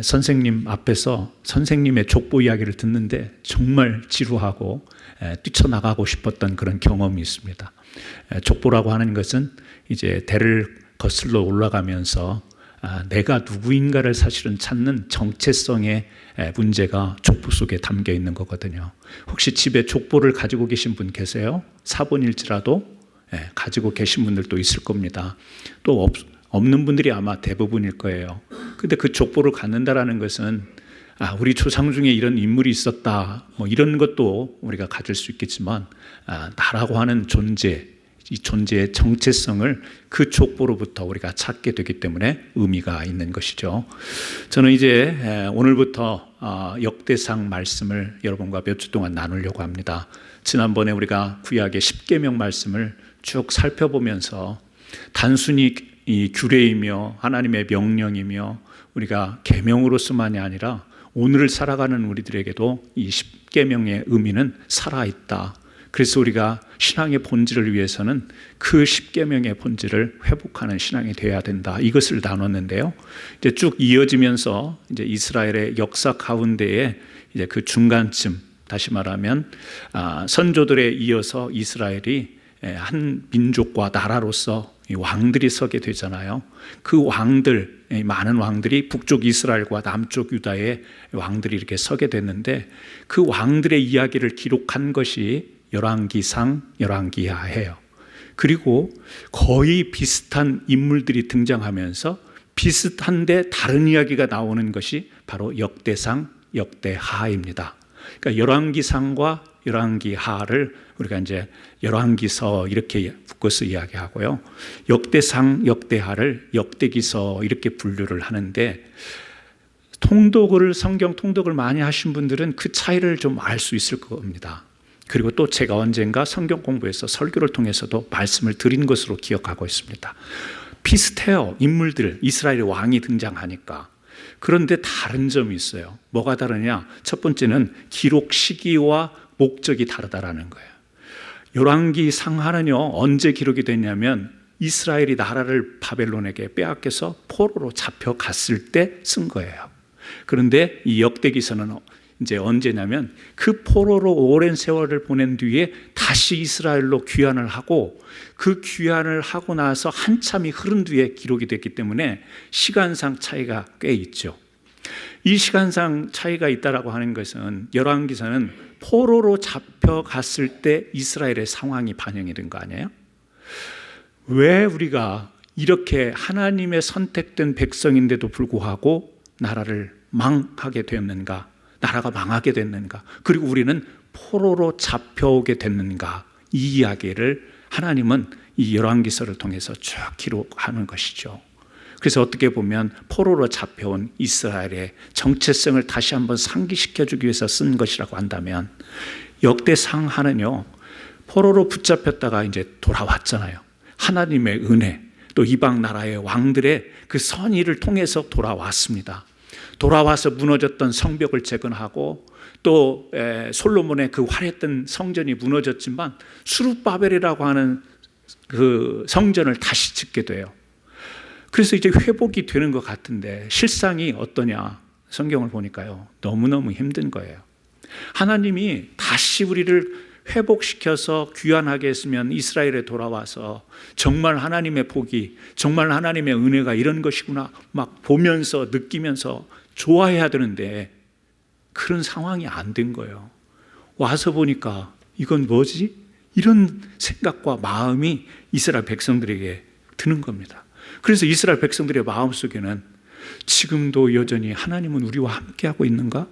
선생님 앞에서 선생님의 족보 이야기를 듣는데 정말 지루하고 뛰쳐나가고 싶었던 그런 경험이 있습니다. 족보라고 하는 것은 이제 대를 거슬러 올라가면서 내가 누구인가를 사실은 찾는 정체성의 문제가 족보 속에 담겨 있는 거거든요. 혹시 집에 족보를 가지고 계신 분 계세요? 사본일지라도 가지고 계신 분들도 있을 겁니다. 또 없는 분들이 아마 대부분일 거예요. 근데 그 족보를 갖는다라는 것은 우리 조상 중에 이런 인물이 있었다, 뭐 이런 것도 우리가 가질 수 있겠지만 나라고 하는 존재, 이 존재의 정체성을 그 족보로부터 우리가 찾게 되기 때문에 의미가 있는 것이죠. 저는 이제 오늘부터 역대상 말씀을 여러분과 몇 주 동안 나누려고 합니다. 지난번에 우리가 구약의 10계명 말씀을 쭉 살펴보면서 단순히 이 규례이며 하나님의 명령이며 우리가 계명으로서만이 아니라 오늘을 살아가는 우리들에게도 이 10계명의 의미는 살아있다. 그래서 우리가 신앙의 본질을 위해서는 그 10계명의 본질을 회복하는 신앙이 되어야 된다. 이것을 나눴는데요. 이제 쭉 이어지면서 이제 이스라엘의 역사 가운데에 이제 그 중간쯤, 다시 말하면 선조들에 이어서 이스라엘이 한 민족과 나라로서 왕들이 서게 되잖아요. 그 왕들, 많은 왕들이 북쪽 이스라엘과 남쪽 유다의 왕들이 이렇게 서게 됐는데 그 왕들의 이야기를 기록한 것이 열왕기상, 열왕기하예요. 그리고 거의 비슷한 인물들이 등장하면서 비슷한데 다른 이야기가 나오는 것이 바로 역대상, 역대하입니다. 그러니까 열왕기상과 열왕기하를 우리가 이제 열왕기서 이렇게 묶어서 이야기하고요. 역대상, 역대하를 역대기서 이렇게 분류를 하는데 성경 통독을 많이 하신 분들은 그 차이를 좀 알 수 있을 겁니다. 그리고 또 제가 언젠가 성경 공부에서 설교를 통해서도 말씀을 드린 것으로 기억하고 있습니다. 비슷해요. 인물들, 이스라엘의 왕이 등장하니까. 그런데 다른 점이 있어요. 뭐가 다르냐? 첫 번째는 기록 시기와 목적이 다르다라는 거예요. 열왕기상하는요, 언제 기록이 됐냐면 이스라엘이 나라를 바벨론에게 빼앗겨서 포로로 잡혀갔을 때 쓴 거예요. 그런데 이 역대기서는 이제 언제냐면 그 포로로 오랜 세월을 보낸 뒤에 다시 이스라엘로 귀환을 하고 그 귀환을 하고 나서 한참이 흐른 뒤에 기록이 됐기 때문에 시간상 차이가 꽤 있죠. 이 시간상 차이가 있다라고 하는 것은 열왕기서는 포로로 잡혀갔을 때 이스라엘의 상황이 반영이 된 거 아니에요? 왜 우리가 이렇게 하나님의 선택된 백성인데도 불구하고 나라를 망하게 되었는가? 나라가 망하게 됐는가? 그리고 우리는 포로로 잡혀오게 됐는가? 이 이야기를 하나님은 이 열왕기서를 통해서 쭉 기록하는 것이죠. 그래서 어떻게 보면 포로로 잡혀온 이스라엘의 정체성을 다시 한번 상기시켜주기 위해서 쓴 것이라고 한다면 역대상하는요, 포로로 붙잡혔다가 이제 돌아왔잖아요. 하나님의 은혜, 또 이방 나라의 왕들의 그 선의를 통해서 돌아왔습니다. 돌아와서 무너졌던 성벽을 재건하고 또 솔로몬의 그 화려했던 성전이 무너졌지만 수룹바벨이라고 하는 그 성전을 다시 짓게 돼요. 그래서 이제 회복이 되는 것 같은데 실상이 어떠냐? 성경을 보니까요, 너무너무 힘든 거예요. 하나님이 다시 우리를 회복시켜서 귀환하게 했으면 이스라엘에 돌아와서 정말 하나님의 복이, 정말 하나님의 은혜가 이런 것이구나 막 보면서 느끼면서 좋아해야 되는데 그런 상황이 안 된 거예요. 와서 보니까 이건 뭐지? 이런 생각과 마음이 이스라엘 백성들에게 드는 겁니다. 그래서 이스라엘 백성들의 마음속에는 지금도 여전히 하나님은 우리와 함께하고 있는가?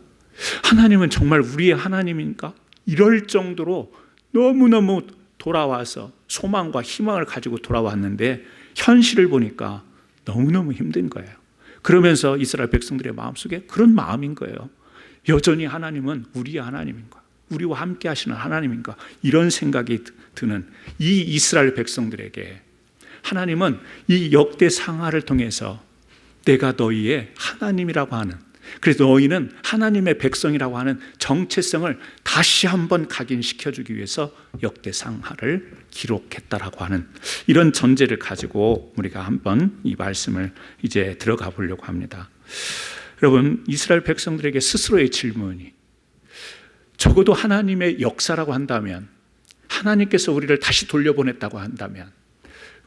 하나님은 정말 우리의 하나님인가? 이럴 정도로 너무너무 돌아와서 소망과 희망을 가지고 돌아왔는데 현실을 보니까 너무너무 힘든 거예요. 그러면서 이스라엘 백성들의 마음속에 그런 마음인 거예요. 여전히 하나님은 우리의 하나님인가? 우리와 함께 하시는 하나님인가? 이런 생각이 드는 이 이스라엘 백성들에게 하나님은 이 역대상하를 통해서 내가 너희의 하나님이라고 하는, 그래서 너희는 하나님의 백성이라고 하는 정체성을 다시 한번 각인시켜주기 위해서 역대상하를 기록했다라고 하는 이런 전제를 가지고 우리가 한번 이 말씀을 이제 들어가 보려고 합니다. 여러분, 이스라엘 백성들에게 스스로의 질문이, 적어도 하나님의 역사라고 한다면, 하나님께서 우리를 다시 돌려보냈다고 한다면,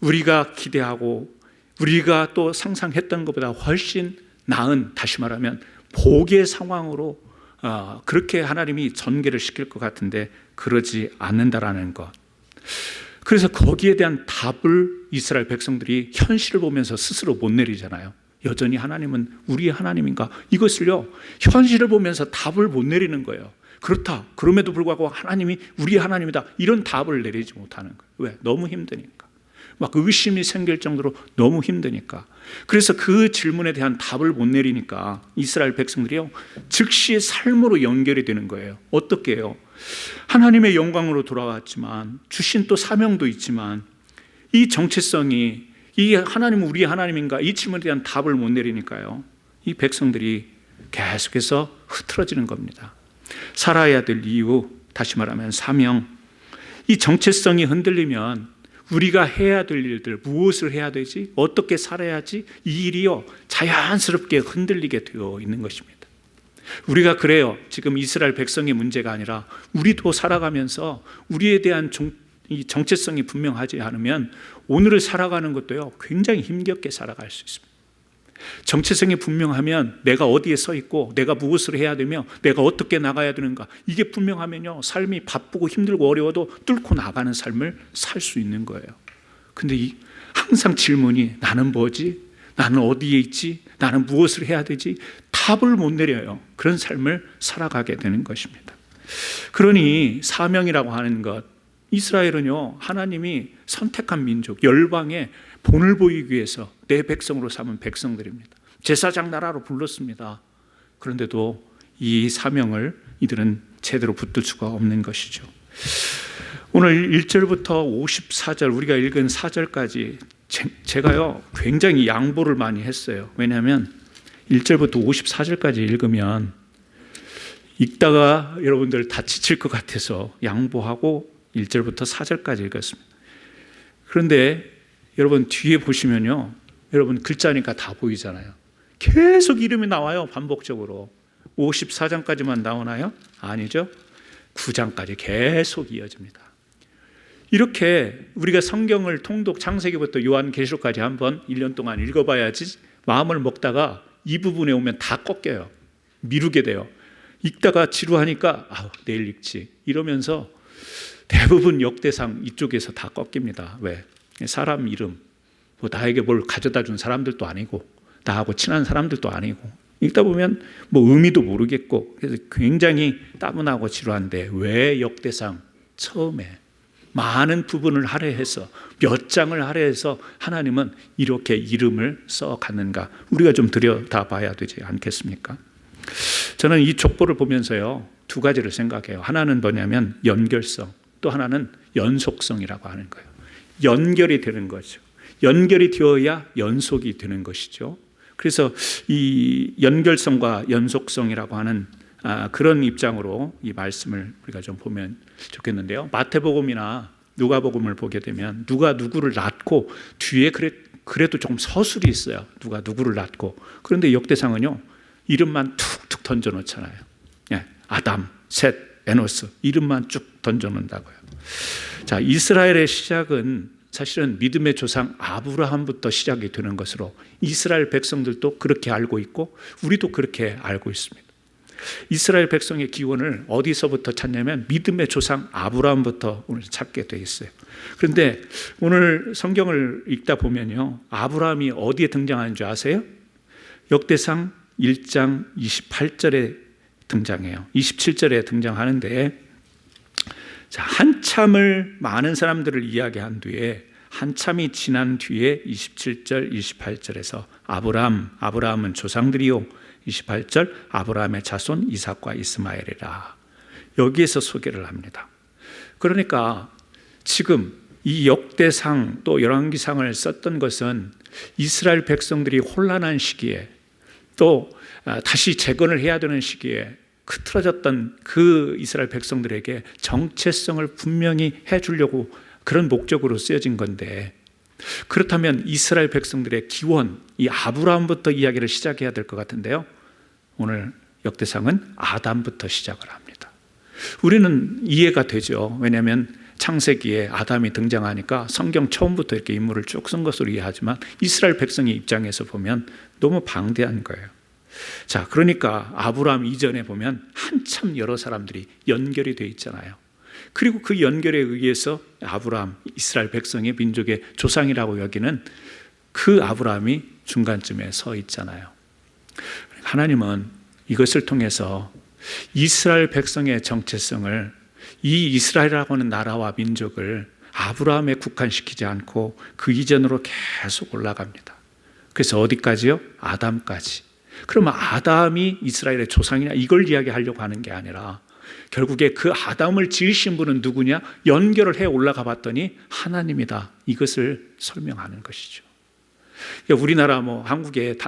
우리가 기대하고 우리가 또 상상했던 것보다 훨씬 나은, 다시 말하면 복의 상황으로 그렇게 하나님이 전개를 시킬 것 같은데 그러지 않는다라는 것. 그래서 거기에 대한 답을 이스라엘 백성들이 현실을 보면서 스스로 못 내리잖아요. 여전히 하나님은 우리의 하나님인가? 이것을요, 현실을 보면서 답을 못 내리는 거예요. 그렇다, 그럼에도 불구하고 하나님이 우리의 하나님이다, 이런 답을 내리지 못하는 거예요. 왜? 너무 힘드니까. 막 의심이 생길 정도로 너무 힘드니까. 그래서 그 질문에 대한 답을 못 내리니까 이스라엘 백성들이요, 즉시 삶으로 연결이 되는 거예요. 어떻게 해요? 하나님의 영광으로 돌아왔지만 주신 또 사명도 있지만 이 정체성이, 이 하나님은 우리의 하나님인가, 이 질문에 대한 답을 못 내리니까요, 이 백성들이 계속해서 흐트러지는 겁니다. 살아야 될 이유, 다시 말하면 사명, 이 정체성이 흔들리면 우리가 해야 될 일들, 무엇을 해야 되지, 어떻게 살아야지, 이 일이요 자연스럽게 흔들리게 되어 있는 것입니다. 우리가 그래요. 지금 이스라엘 백성의 문제가 아니라 우리도 살아가면서 우리에 대한 이 정체성이 분명하지 않으면 오늘을 살아가는 것도요 굉장히 힘겹게 살아갈 수 있습니다. 정체성이 분명하면 내가 어디에 서 있고 내가 무엇을 해야 되며 내가 어떻게 나가야 되는가, 이게 분명하면요 삶이 바쁘고 힘들고 어려워도 뚫고 나가는 삶을 살 수 있는 거예요. 근데 항상 질문이, 나는 뭐지? 나는 어디에 있지? 나는 무엇을 해야 되지? 답을 못 내려요. 그런 삶을 살아가게 되는 것입니다. 그러니 사명이라고 하는 것, 이스라엘은요 하나님이 선택한 민족, 열방에 본을 보이기 위해서 내 백성으로 삼은 백성들입니다. 제사장 나라로 불렀습니다. 그런데도 이 사명을 이들은 제대로 붙들 수가 없는 것이죠. 오늘 1절부터 54절 우리가 읽은 4절까지 제가요 굉장히 양보를 많이 했어요. 왜냐하면 1절부터 54절까지 읽으면 읽다가 여러분들 다 지칠 것 같아서 양보하고 1절부터 4절까지 읽었습니다. 그런데 여러분 뒤에 보시면요, 여러분 글자니까 다 보이잖아요. 계속 이름이 나와요. 반복적으로. 54장까지만 나오나요? 아니죠. 9장까지 계속 이어집니다. 이렇게 우리가 성경을 통독 창세기부터 요한계시록까지 한번 1년 동안 읽어봐야지 마음을 먹다가 이 부분에 오면 다 꺾여요. 미루게 돼요. 읽다가 지루하니까 내일 읽지 이러면서 대부분 역대상 이쪽에서 다 꺾입니다. 왜? 사람 이름, 나에게 뭘 가져다 준 사람들도 아니고 나하고 친한 사람들도 아니고 읽다 보면 의미도 모르겠고, 그래서 굉장히 따분하고 지루한데 왜 역대상 처음에 많은 부분을 할애해서 몇 장을 할애해서 하나님은 이렇게 이름을 써갔는가, 우리가 좀 들여다봐야 되지 않겠습니까? 저는 이 족보를 보면서요 두 가지를 생각해요. 하나는 뭐냐면 연결성, 또 하나는 연속성이라고 하는 거예요. 연결이 되는 거죠. 연결이 되어야 연속이 되는 것이죠. 그래서 이 연결성과 연속성이라고 하는 그런 입장으로 이 말씀을 우리가 좀 보면 좋겠는데요. 마태복음이나 누가복음을 보게 되면 누가 누구를 낳고 뒤에 그래도 조금 서술이 있어요. 누가 누구를 낳고. 그런데 역대상은요 이름만 툭툭 던져놓잖아요. 아담, 셋, 에노스 이름만 쭉 던져놓는다고요. 자, 이스라엘의 시작은 사실은 믿음의 조상 아브라함부터 시작이 되는 것으로 이스라엘 백성들도 그렇게 알고 있고 우리도 그렇게 알고 있습니다. 이스라엘 백성의 기원을 어디서부터 찾냐면 믿음의 조상 아브라함부터 오늘 찾게 돼 있어요. 그런데 오늘 성경을 읽다 보면요 아브라함이 어디에 등장하는 줄 아세요? 역대상 1장 28절에 등장해요. 27절에 등장하는데, 자, 한참을 많은 사람들을 이야기한 뒤에 한참이 지난 뒤에 27절 28절에서 아브라함은 조상들이요, 28절 아브라함의 자손 이삭과 이스마엘이라, 여기에서 소개를 합니다. 그러니까 지금 이 역대상 또 열왕기상을 썼던 것은 이스라엘 백성들이 혼란한 시기에 또 다시 재건을 해야 되는 시기에 흐트러졌던 그 이스라엘 백성들에게 정체성을 분명히 해주려고 그런 목적으로 쓰여진 건데, 그렇다면 이스라엘 백성들의 기원, 이 아브라함부터 이야기를 시작해야 될 것 같은데요, 오늘 역대상은 아담부터 시작을 합니다. 우리는 이해가 되죠. 왜냐하면 창세기에 아담이 등장하니까 성경 처음부터 이렇게 인물을 쭉 쓴 것으로 이해하지만 이스라엘 백성의 입장에서 보면 너무 방대한 거예요. 자, 그러니까 아브라함 이전에 보면 한참 여러 사람들이 연결이 되어 있잖아요. 그리고 그 연결에 의해서 아브라함, 이스라엘 백성의 민족의 조상이라고 여기는 그 아브라함이 중간쯤에 서 있잖아요. 하나님은 이것을 통해서 이스라엘 백성의 정체성을, 이 이스라엘이라고 하는 나라와 민족을 아브라함에 국한시키지 않고 그 이전으로 계속 올라갑니다. 그래서 어디까지요? 아담까지. 그러면 아담이 이스라엘의 조상이냐 이걸 이야기하려고 하는 게 아니라 결국에 그 아담을 지으신 분은 누구냐? 연결을 해 올라가 봤더니 하나님이다. 이것을 설명하는 것이죠. 우리나라 한국의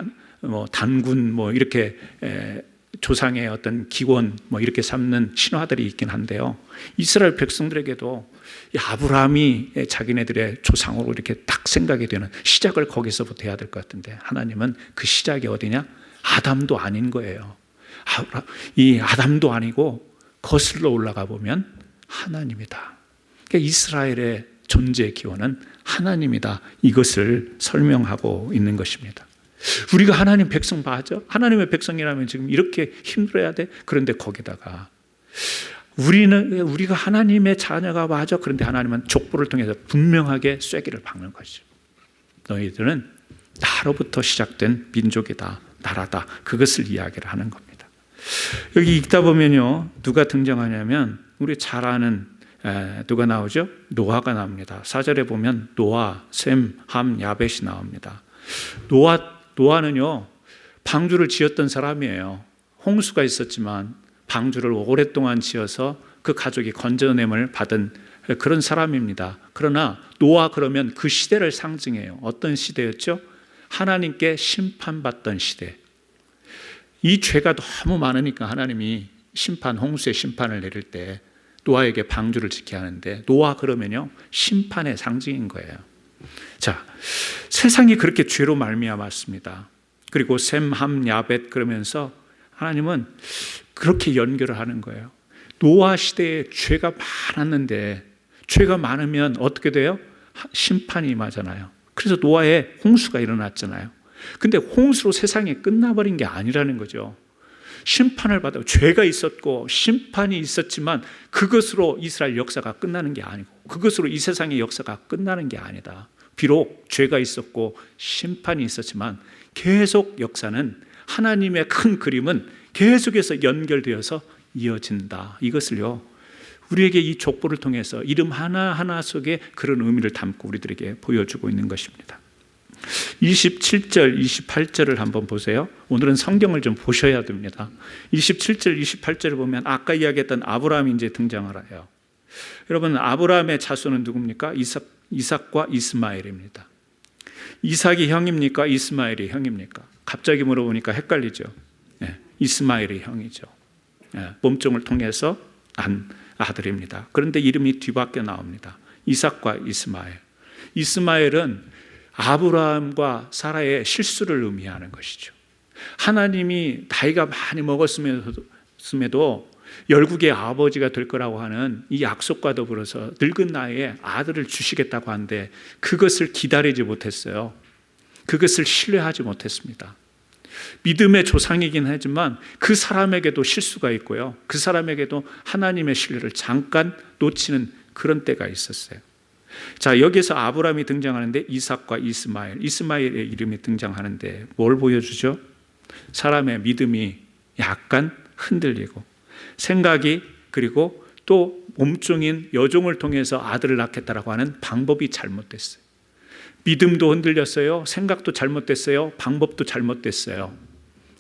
단군 이렇게 조상의 어떤 기원 이렇게 삼는 신화들이 있긴 한데요. 이스라엘 백성들에게도 아브라함이 자기네들의 조상으로 이렇게 딱 생각이 되는 시작을 거기서부터 해야 될 것 같은데 하나님은 그 시작이 어디냐? 아담도 아닌 거예요. 이 아담도 아니고 거슬러 올라가 보면 하나님이다. 그러니까 이스라엘의 존재의 기원은 하나님이다. 이것을 설명하고 있는 것입니다. 우리가 하나님 백성 맞아? 하나님의 백성이라면 지금 이렇게 힘들어야 돼? 그런데 거기다가 우리가 하나님의 자녀가 맞아? 그런데 하나님은 족보를 통해서 분명하게 쐐기를 박는 것이죠. 너희들은 나로부터 시작된 민족이다. 나라다. 그것을 이야기를 하는 겁니다. 여기 읽다 보면요, 누가 등장하냐면 우리 잘 아는 누가 나오죠? 노아가 나옵니다. 4절에 보면 노아, 셈, 함, 야벳이 나옵니다. 노아는요 방주를 지었던 사람이에요. 홍수가 있었지만 방주를 오랫동안 지어서 그 가족이 건져냄을 받은 그런 사람입니다. 그러나 노아 그러면 그 시대를 상징해요. 어떤 시대였죠? 하나님께 심판받던 시대. 이 죄가 너무 많으니까 하나님이 홍수의 심판을 내릴 때 노아에게 방주를 지켜야 하는데 노아 그러면요 심판의 상징인 거예요. 자, 세상이 그렇게 죄로 말미암았습니다. 그리고 셈, 함, 야벳 그러면서 하나님은 그렇게 연결을 하는 거예요. 노아 시대에 죄가 많았는데 죄가 많으면 어떻게 돼요? 심판이 임하잖아요. 그래서 노아에 홍수가 일어났잖아요. 근데 홍수로 세상이 끝나버린 게 아니라는 거죠. 심판을 받아 죄가 있었고 심판이 있었지만 그것으로 이스라엘 역사가 끝나는 게 아니고 그것으로 이 세상의 역사가 끝나는 게 아니다. 비록 죄가 있었고 심판이 있었지만 계속 역사는 하나님의 큰 그림은 계속해서 연결되어서 이어진다. 이것을요 우리에게 이 족보를 통해서 이름 하나하나 속에 그런 의미를 담고 우리들에게 보여주고 있는 것입니다. 27절, 28절을 한번 보세요. 오늘은 성경을 좀 보셔야 됩니다. 27절, 28절을 보면 아까 이야기했던 아브라함이 이제 등장을 해요. 여러분, 아브라함의 자손은 누굽니까? 이삭과 이스마엘입니다. 이삭이 형입니까? 이스마엘이 형입니까? 갑자기 물어보니까 헷갈리죠. 이스마엘이 형이죠. 몸종을 통해서 난 아들입니다. 그런데 이름이 뒤바뀌어 나옵니다. 이삭과 이스마엘. 이스마엘은 아브라함과 사라의 실수를 의미하는 것이죠. 하나님이 나이가 많이 먹었음에도 열국의 아버지가 될 거라고 하는 이 약속과 더불어서 늙은 나이에 아들을 주시겠다고 하는데 그것을 기다리지 못했어요. 그것을 신뢰하지 못했습니다. 믿음의 조상이긴 하지만 그 사람에게도 실수가 있고요. 그 사람에게도 하나님의 신뢰를 잠깐 놓치는 그런 때가 있었어요. 자, 여기서 아브라함이 등장하는데 이삭과 이스마엘의 이름이 등장하는데 뭘 보여주죠? 사람의 믿음이 약간 흔들리고 생각이 그리고 또 몸종인 여종을 통해서 아들을 낳겠다라고 하는 방법이 잘못됐어요. 믿음도 흔들렸어요. 생각도 잘못됐어요. 방법도 잘못됐어요.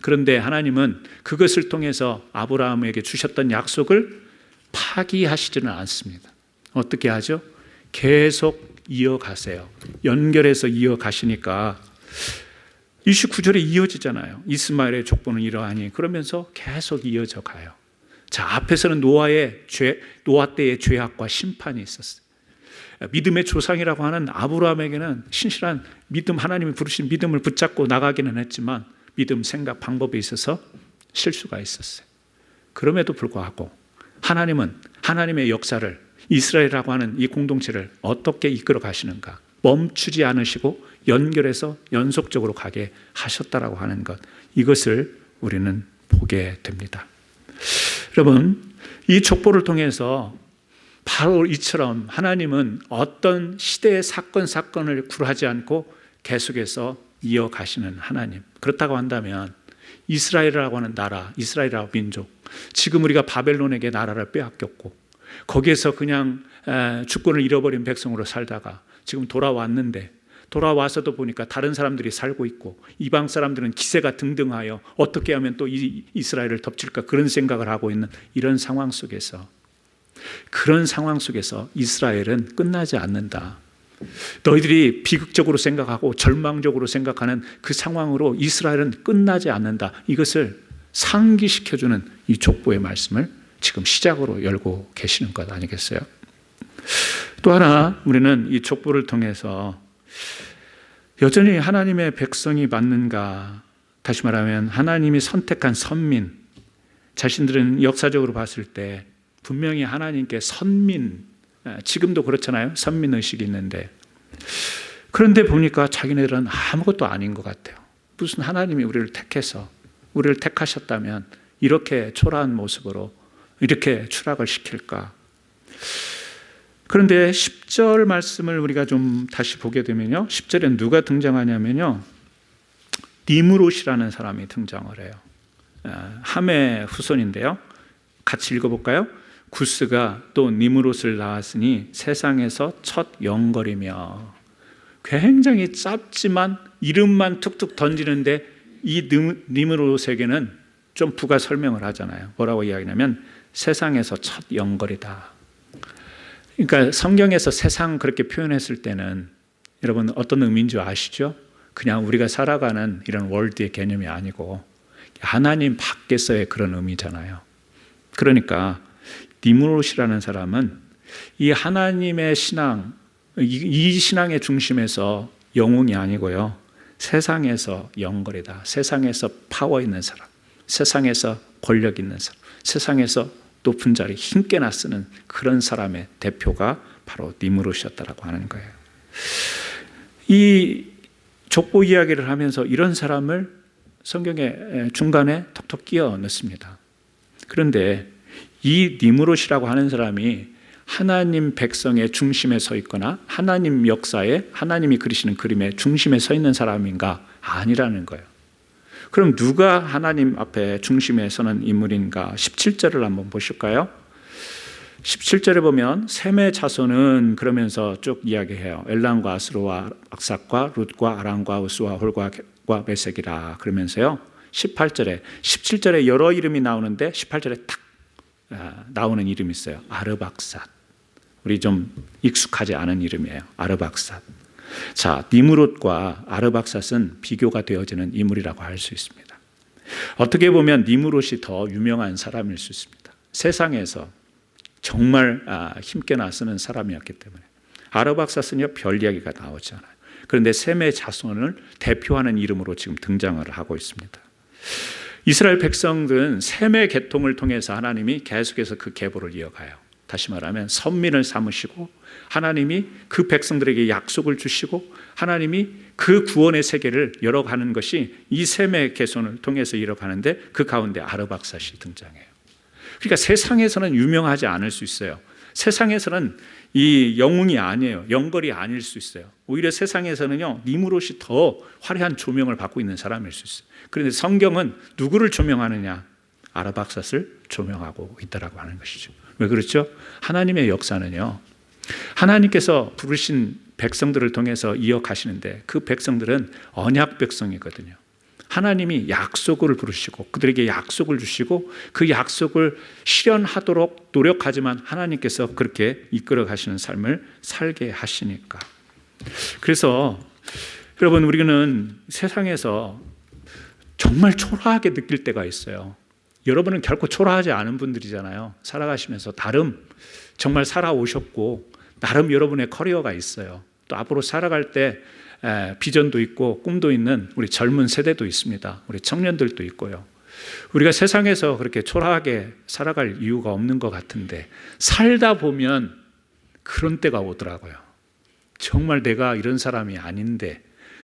그런데 하나님은 그것을 통해서 아브라함에게 주셨던 약속을 파기하시지는 않습니다. 어떻게 하죠? 계속 이어가세요. 연결해서 이어가시니까 29절에 이어지잖아요. 이스마엘의 족보는 이러하니 그러면서 계속 이어져 가요. 자, 앞에서는 노아 때의 죄악과 심판이 있었어요. 믿음의 조상이라고 하는 아브라함에게는 신실한 믿음, 하나님이 부르신 믿음을 붙잡고 나가기는 했지만 믿음, 생각, 방법에 있어서 실수가 있었어요. 그럼에도 불구하고 하나님은 하나님의 역사를, 이스라엘이라고 하는 이 공동체를 어떻게 이끌어 가시는가, 멈추지 않으시고 연결해서 연속적으로 가게 하셨다라고 하는 것, 이것을 우리는 보게 됩니다. 여러분, 이 족보를 통해서 바로 이처럼 하나님은 어떤 시대의 사건을 굴하지 않고 계속해서 이어가시는 하나님. 그렇다고 한다면 이스라엘이라고 하는 나라, 이스라엘이라고 민족, 지금 우리가 바벨론에게 나라를 빼앗겼고 거기에서 그냥 주권을 잃어버린 백성으로 살다가 지금 돌아왔는데, 돌아와서도 보니까 다른 사람들이 살고 있고 이방 사람들은 기세가 등등하여 어떻게 하면 또 이스라엘을 덮칠까, 그런 생각을 하고 있는 이런 상황 속에서, 그런 상황 속에서 이스라엘은 끝나지 않는다. 너희들이 비극적으로 생각하고 절망적으로 생각하는 그 상황으로 이스라엘은 끝나지 않는다. 이것을 상기시켜주는 이 족보의 말씀을 지금 시작으로 열고 계시는 것 아니겠어요? 또 하나, 우리는 이 족보를 통해서 여전히 하나님의 백성이 맞는가, 다시 말하면 하나님이 선택한 선민, 자신들은 역사적으로 봤을 때 분명히 하나님께 선민, 지금도 그렇잖아요. 선민의식이 있는데, 그런데 보니까 자기네들은 아무것도 아닌 것 같아요. 무슨 하나님이 우리를 택해서, 우리를 택하셨다면 이렇게 초라한 모습으로 이렇게 추락을 시킬까. 그런데 10절 말씀을 우리가 좀 다시 보게 되면요, 10절에 누가 등장하냐면요, 니므롯이라는 사람이 등장을 해요. 함의 후손인데요. 같이 읽어볼까요? 구스가 또 니므롯을 낳았으니 세상에서 첫 영걸이며. 굉장히 짧지만 이름만 툭툭 던지는데 이 니므롯에게는 좀 부가 설명을 하잖아요. 뭐라고 이야기하냐면 세상에서 첫 영걸이다. 그러니까 성경에서 세상 그렇게 표현했을 때는 여러분 어떤 의미인 줄 아시죠? 그냥 우리가 살아가는 이런 월드의 개념이 아니고 하나님 밖에서의 그런 의미잖아요. 그러니까 니므롯이라는 사람은 이 하나님의 신앙, 이 신앙의 중심에서 영웅이 아니고요, 세상에서 영걸이다. 세상에서 파워 있는 사람, 세상에서 권력 있는 사람, 세상에서 높은 자리 힘께나 쓰는 그런 사람의 대표가 바로 니므롯이었다라고 하는 거예요. 이 족보 이야기를 하면서 이런 사람을 성경의 중간에 톡톡 끼워 넣습니다. 그런데 이 니므롯이라고 하는 사람이 하나님 백성의 중심에 서 있거나 하나님 역사에, 하나님이 그리시는 그림의 중심에 서 있는 사람인가? 아니라는 거예요. 그럼 누가 하나님 앞에 중심에 서는 인물인가? 17절을 한번 보실까요? 17절에 보면 셈의 자손은 그러면서 쭉 이야기해요. 엘람과 아스로와 악삭과 룻과 아람과 우스와 홀과 메색이라 그러면서요. 17절에 여러 이름이 나오는데 18절에 딱 나오는 이름이 있어요. 아르박삿. 우리 좀 익숙하지 않은 이름이에요. 아르박삿. 자, 니므롯과 아르박삿은 비교가 되어지는 인물이라고 할 수 있습니다. 어떻게 보면 니므롯이 더 유명한 사람일 수 있습니다. 세상에서 정말 힘께나 쓰는 사람이었기 때문에. 아르박삿은요, 별 이야기가 나오지 않아요. 그런데 셈의 자손을 대표하는 이름으로 지금 등장을 하고 있습니다. 이스라엘 백성들은 셈의 계통을 통해서 하나님이 계속해서 그 계보를 이어가요. 다시 말하면 선민을 삼으시고 하나님이 그 백성들에게 약속을 주시고 하나님이 그 구원의 세계를 열어가는 것이 이 셈의 계손을 통해서 이어가는데, 그 가운데 아르박삿이 등장해요. 그러니까 세상에서는 유명하지 않을 수 있어요. 세상에서는 이 영웅이 아니에요. 영걸이 아닐 수 있어요. 오히려 세상에서는요, 니므롯이 더 화려한 조명을 받고 있는 사람일 수 있어요. 그런데 성경은 누구를 조명하느냐? 아르박삿을 조명하고 있다라고 하는 것이죠. 왜 그렇죠? 하나님의 역사는요, 하나님께서 부르신 백성들을 통해서 이어가시는데 그 백성들은 언약 백성이거든요. 하나님이 약속을 부르시고 그들에게 약속을 주시고 그 약속을 실현하도록 노력하지만 하나님께서 그렇게 이끌어 가시는 삶을 살게 하시니까. 그래서 여러분, 우리는 세상에서 정말 초라하게 느낄 때가 있어요. 여러분은 결코 초라하지 않은 분들이잖아요. 살아가시면서 나름 정말 살아오셨고 나름 여러분의 커리어가 있어요. 또 앞으로 살아갈 때 비전도 있고 꿈도 있는 우리 젊은 세대도 있습니다. 우리 청년들도 있고요. 우리가 세상에서 그렇게 초라하게 살아갈 이유가 없는 것 같은데 살다 보면 그런 때가 오더라고요. 정말 내가 이런 사람이 아닌데